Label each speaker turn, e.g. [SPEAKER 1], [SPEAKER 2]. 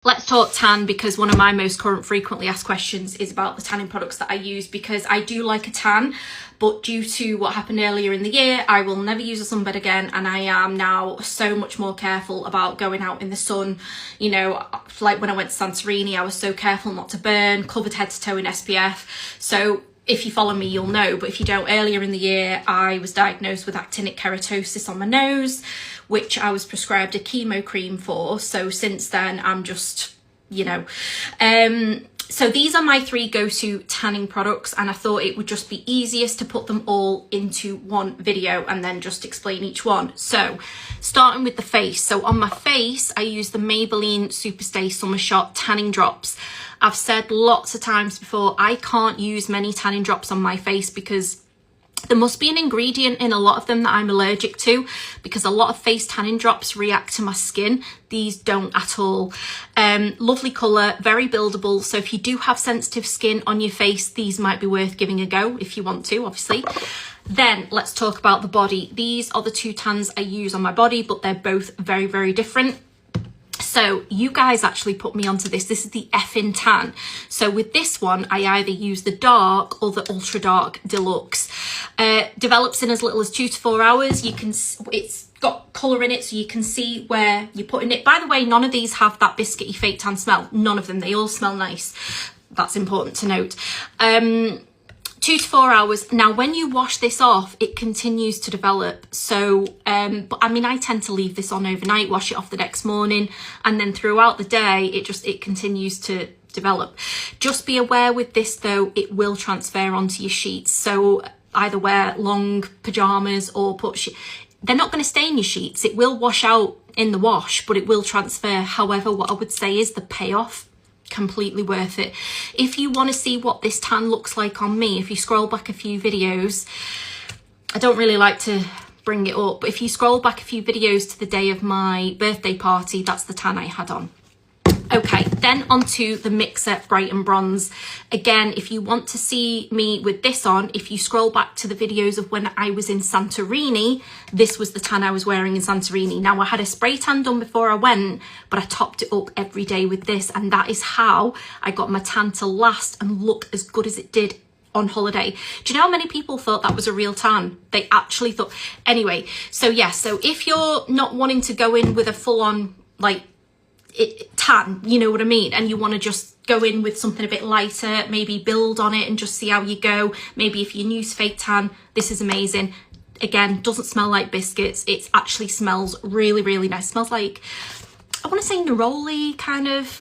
[SPEAKER 1] Let's talk tan, because one of my most current frequently asked questions is about the tanning products that I use, because I do like a tan, but due to what happened earlier in the year, I will never use a sunbed again, and I am now so much more careful about going out in the sun. You know, like when I went to Santorini, I was so careful not to burn, covered head to toe in SPF. So if you follow me, you'll know, but if you don't, earlier in the year, I was diagnosed with actinic keratosis on my nose, which I was prescribed a chemo cream for. So since then, I'm just, you know, so these are my 3 go-to tanning products, and I thought it would just be easiest to put them all into one video and then just explain each one. So starting with the face. So on my face, I use the Maybelline Superstay Summer Shot Tanning Drops. I've said lots of times before, I can't use many tanning drops on my face because there must be an ingredient in a lot of them that I'm allergic to, because a lot of face tanning drops react to my skin. These don't at all. Lovely colour, very buildable. So if you do have sensitive skin on your face, these might be worth giving a go if you want to, obviously. Then let's talk about the body. These are the 2 tans I use on my body, but they're both very, very different. So you guys actually put me onto this. This is the Effin Tan. So with this one, I either use the dark or the ultra dark deluxe. Develops in as little as 2 to 4 hours. You can, it's got colour in it, so you can see where you're putting it. By the way, none of these have that biscuity fake tan smell. None of them. They all smell nice. That's important to note. 2 to 4 hours. Now, when you wash this off, it continues to develop. So, but I mean, I tend to leave this on overnight, wash it off the next morning, and then throughout the day, it continues to develop. Just be aware with this though, it will transfer onto your sheets. So either wear long pajamas or they're not going to stain your sheets. It will wash out in the wash, but it will transfer. However, what I would say is the payoff, completely worth it. If you want to see what this tan looks like on me, if you scroll back a few videos, I don't really like to bring it up, but if you scroll back a few videos to the day of my birthday party, that's the tan I had on. Okay, then onto the Mixer Brighten Bronze. Again, if you want to see me with this on, if you scroll back to the videos of when I was in Santorini, this was the tan I was wearing in Santorini. Now, I had a spray tan done before I went, but I topped it up every day with this, and that is how I got my tan to last and look as good as it did on holiday. Do you know how many people thought that was a real tan? They actually thought. Anyway, so yeah, so if you're not wanting to go in with a full-on, like, tan, you know what I mean, and you want to just go in with something a bit lighter, maybe build on it and just see how you go. Maybe if you're new to fake tan, this is amazing. Again, doesn't smell like biscuits. It actually smells really, really nice. Smells like, I want to say neroli kind of